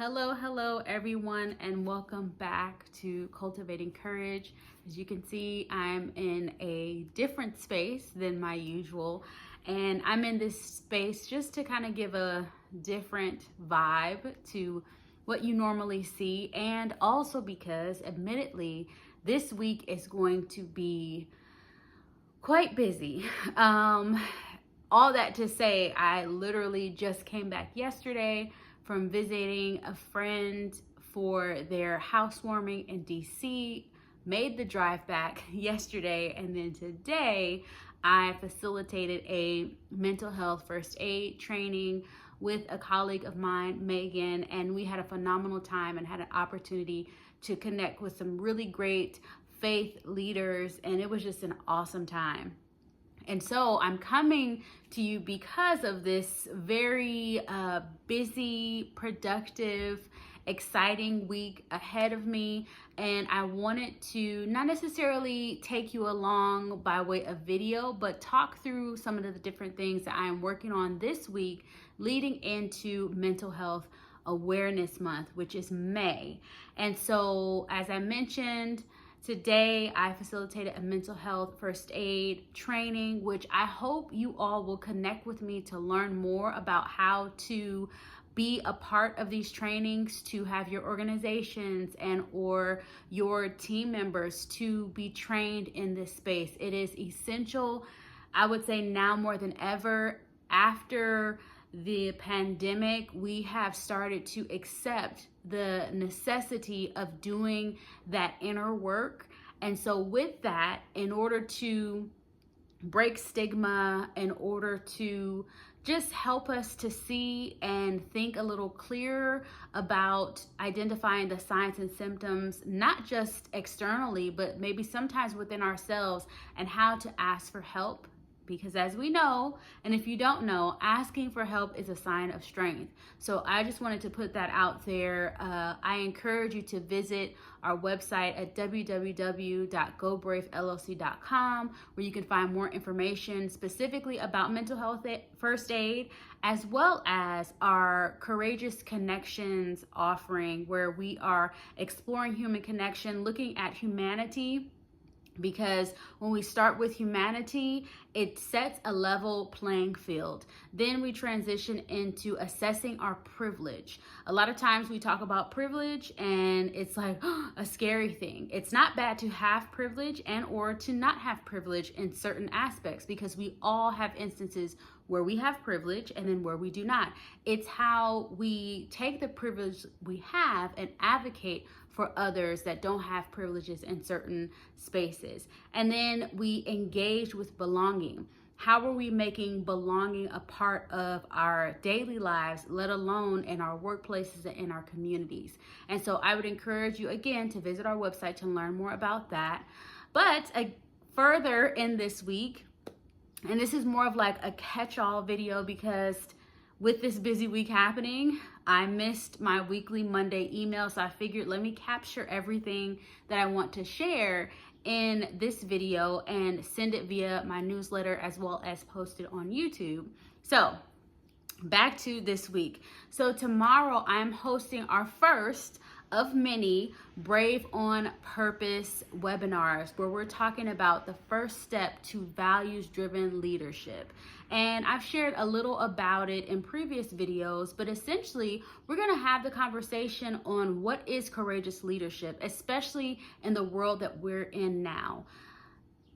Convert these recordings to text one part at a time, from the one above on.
Hello, everyone, and welcome back to Cultivating Courage. As you can see, I'm in a different space than my usual, and I'm in this space just to kind of give a different vibe to what you normally see, and also because, admittedly, this week is going to be quite busy. All that to say, I literally just came back yesterday from visiting a friend for their housewarming in DC, made the drive back yesterday, and then today I facilitated a mental health first aid training with a colleague of mine, Megan, and we had a phenomenal time and had an opportunity to connect with some really great faith leaders, and it was just an awesome time. And so I'm coming to you because of this very busy, productive, exciting week ahead of me. And I wanted to not necessarily take you along by way of video, but talk through some of the different things that I am working on this week leading into Mental Health Awareness Month, which is May. And so, as I mentioned, today, I facilitated a mental health first aid training, which I hope you all will connect with me to learn more about how to be a part of these trainings, to have your organizations and or your team members to be trained in this space. It is essential, I would say now more than ever. After the pandemic, we have started to accept the necessity of doing that inner work. And so, with that, in order to break stigma, in order to just help us to see and think a little clearer about identifying the signs and symptoms, not just externally, but maybe sometimes within ourselves, and how to ask for help. Because as we know, and if you don't know, asking for help is a sign of strength. So I just wanted to put that out there. I encourage you to visit our website at www.gobraveLLC.com, where you can find more information specifically about mental health first aid, as well as our Courageous Connections offering, where we are exploring human connection, looking at humanity. Because when we start with humanity, it sets a level playing field. Then we transition into assessing our privilege. A lot of times we talk about privilege and it's like a scary thing. It's not bad to have privilege and or to not have privilege in certain aspects, because we all have instances where we have privilege and then where we do not. It's how we take the privilege we have and advocate for others that don't have privileges in certain spaces. And then we engage with belonging. How are we making belonging a part of our daily lives, let alone in our workplaces and in our communities? And so I would encourage you again to visit our website to learn more about that. But further in this week, and this is more of like a catch-all video, because with this busy week happening, I missed my weekly Monday email. So I figured, let me capture everything that I want to share in this video and send it via my newsletter, as well as post it on YouTube. So back to this week. So tomorrow I'm hosting our first of many Brave on Purpose webinars, where we're talking about the first step to values-driven leadership. And I've shared a little about it in previous videos, but essentially we're going to have the conversation on what is courageous leadership, especially in the world that we're in now.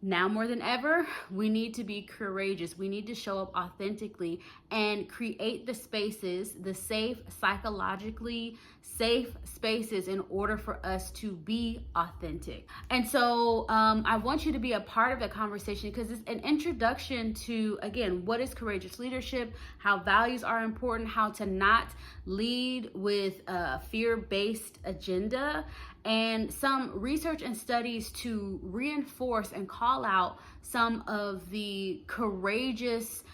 Now more than ever, we need to be courageous. We need to show up authentically and create the spaces, the safe, psychologically safe spaces, in order for us to be authentic. And so I want you to be a part of that conversation, because it's an introduction to, again, what is courageous leadership, how values are important, how to not lead with a fear-based agenda, and some research and studies to reinforce and call out some of the courageous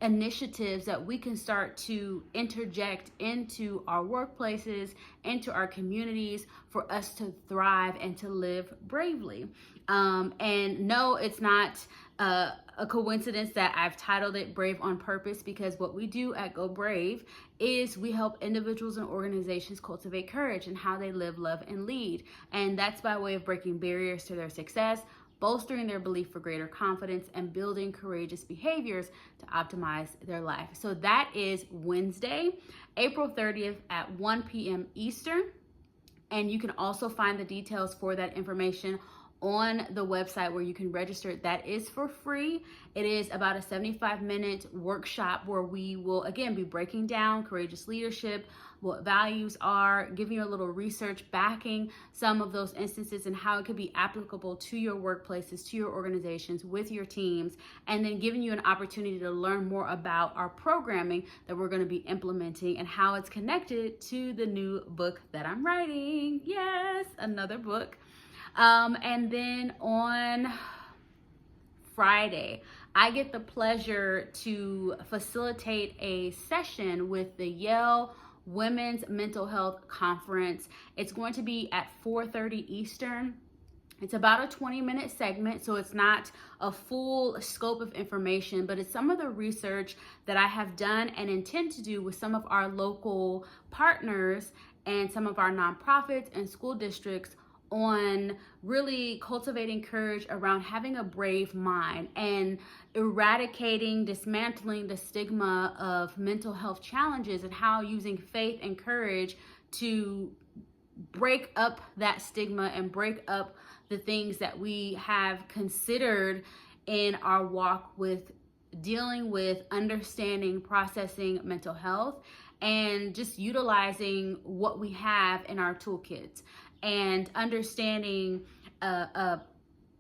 initiatives that we can start to interject into our workplaces, into our communities, for us to thrive and to live bravely. And no, it's not a coincidence that I've titled it Brave on Purpose, because what we do at Go Brave is we help individuals and organizations cultivate courage in how they live, love, and lead. And that's by way of breaking barriers to their success, bolstering their belief for greater confidence, and building courageous behaviors to optimize their life. So that is Wednesday, April 30th at 1 p.m. Eastern. And you can also find the details for that information on the website where you can register. That is for free. It is about a 75-minute workshop where we will again be breaking down courageous leadership, what values are, giving you a little research backing some of those instances and how it could be applicable to your workplaces, to your organizations, with your teams, and then giving you an opportunity to learn more about our programming that we're going to be implementing and how it's connected to the new book that I'm writing. Yes, another book. And then on Friday, I get the pleasure to facilitate a session with the Yale Women's Mental Health Conference. It's going to be at 4:30 Eastern. It's about a 20-minute segment, so it's not a full scope of information, but it's some of the research that I have done and intend to do with some of our local partners and some of our nonprofits and school districts on really cultivating courage around having a brave mind and eradicating, dismantling the stigma of mental health challenges, and how using faith and courage to break up that stigma and break up the things that we have considered in our walk with dealing with, understanding, processing mental health, and just utilizing what we have in our toolkits and understanding a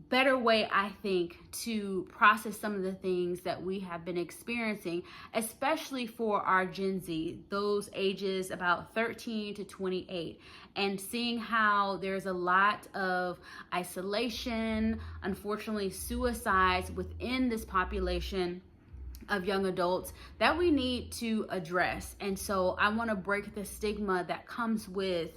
better way, I think, to process some of the things that we have been experiencing, especially for our Gen Z, those ages about 13 to 28, and seeing how there's a lot of isolation, unfortunately suicides within this population of young adults that we need to address. And so I want to break the stigma that comes with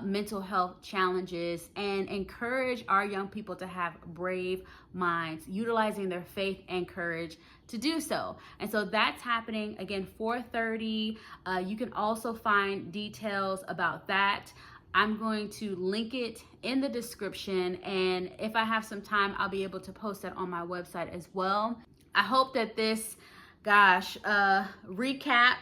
mental health challenges and encourage our young people to have brave minds, utilizing their faith and courage to do so. And so that's happening again, 4:30. You can also find details about that. I'm going to link it in the description, and if I have some time, I'll be able to post that on my website as well. I hope that this recap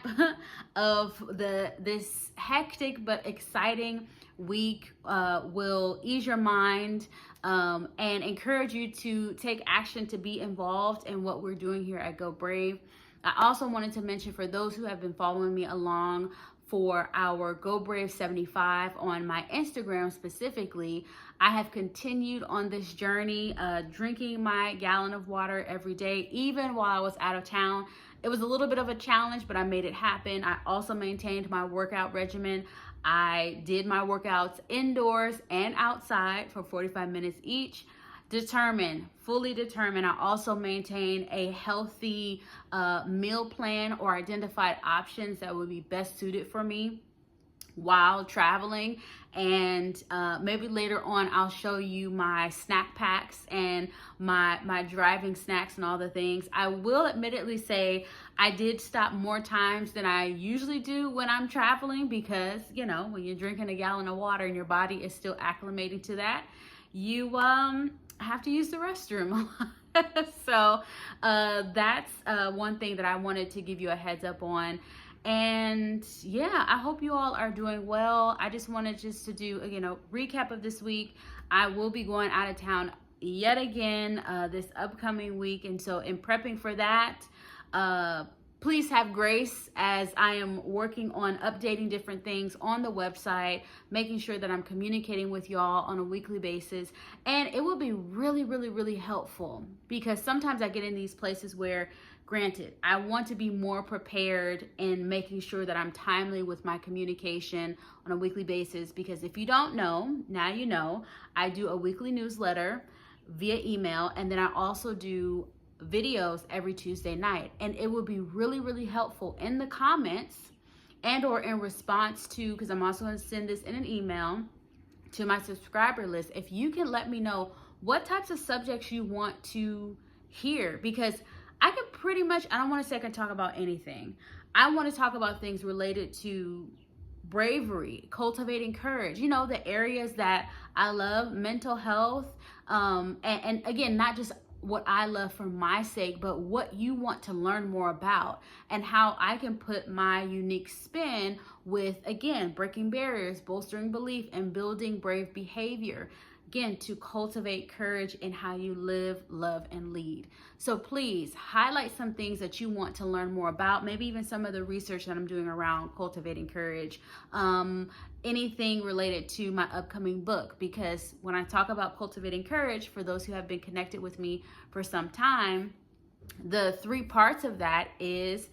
of this hectic but exciting week will ease your mind and encourage you to take action to be involved in what we're doing here at Go Brave. I also wanted to mention, for those who have been following me along for our Go Brave 75 on my Instagram specifically, I have continued on this journey, drinking my gallon of water every day, even while I was out of town. It was a little bit of a challenge, but I made it happen. I also maintained my workout regimen. I did my workouts indoors and outside for 45 minutes each. Fully determined. I also maintain a healthy meal plan or identified options that would be best suited for me while traveling. And maybe later on I'll show you my snack packs and my driving snacks and all the things. I will admittedly say I did stop more times than I usually do when I'm traveling, because you know, when you're drinking a gallon of water and your body is still acclimating to that, you have to use the restroom a lot. So that's one thing that I wanted to give you a heads up on. And yeah, I hope you all are doing well. I just wanted to do a recap of this week. I will be going out of town yet again this upcoming week, and so in prepping for that, please have grace as I am working on updating different things on the website, making sure that I'm communicating with y'all on a weekly basis. And it will be really, really, really helpful, because sometimes I get in these places where, granted, I want to be more prepared in making sure that I'm timely with my communication on a weekly basis, because if you don't know, now you know, I do a weekly newsletter via email, and then I also do videos every Tuesday night. And it would be really, really helpful in the comments and or in response to, because I'm also going to send this in an email to my subscriber list, if you can let me know what types of subjects you want to here, because I can pretty much, I don't want to say I can talk about anything. I want to talk about things related to bravery, cultivating courage, the areas that I love, mental health, and again, not just what I love for my sake, but what you want to learn more about, and how I can put my unique spin with, again, breaking barriers, bolstering belief, and building brave behavior. Again, to cultivate courage in how you live, love, and lead. So please highlight some things that you want to learn more about, maybe even some of the research that I'm doing around cultivating courage, anything related to my upcoming book, because when I talk about cultivating courage, for those who have been connected with me for some time, the 3 parts of that is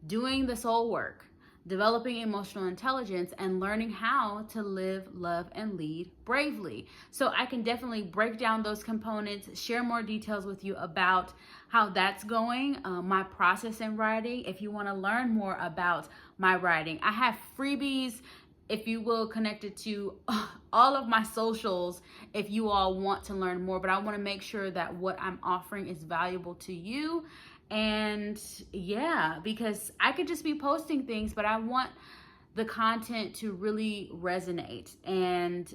doing the soul work, developing emotional intelligence, and learning how to live, love, and lead bravely. So I can definitely break down those components, share more details with you about how that's going, my process in writing. If you want to learn more about my writing, I have freebies, if you will, connected to all of my socials if you all want to learn more. But I want to make sure that what I'm offering is valuable to you. And yeah, because I could just be posting things, but I want the content to really resonate. And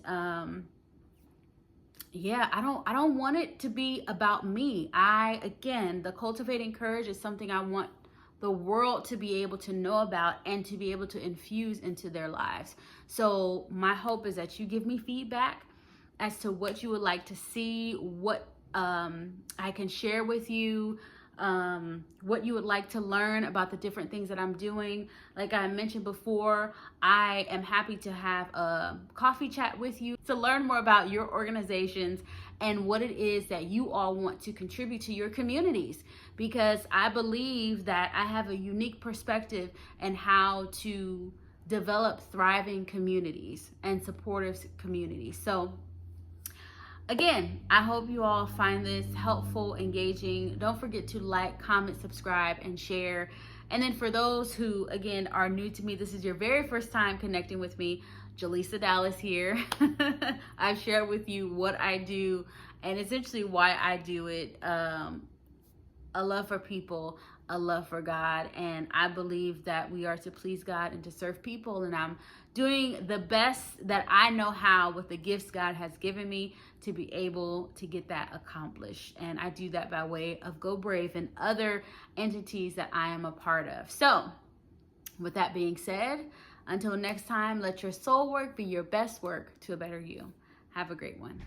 yeah, I don't want it to be about me. Again, the cultivating courage is something I want the world to be able to know about and to be able to infuse into their lives. So my hope is that you give me feedback as to what you would like to see, what I can share with you, what you would like to learn about the different things that I'm doing. Like I mentioned before, I am happy to have a coffee chat with you to learn more about your organizations and what it is that you all want to contribute to your communities, because I believe that I have a unique perspective in how to develop thriving communities and supportive communities. So again, I hope you all find this helpful, engaging. Don't forget to like, comment, subscribe, and share. And then for those who, again, are new to me, this is your very first time connecting with me, Jaleesa Dallas here. I've shared with you what I do and essentially why I do it. A love for people, a love for God, and I believe that we are to please God and to serve people, and I'm doing the best that I know how with the gifts God has given me to be able to get that accomplished. And I do that by way of Go Brave and other entities that I am a part of. So with that being said, until next time, let your soul work be your best work to a better you. Have a great one.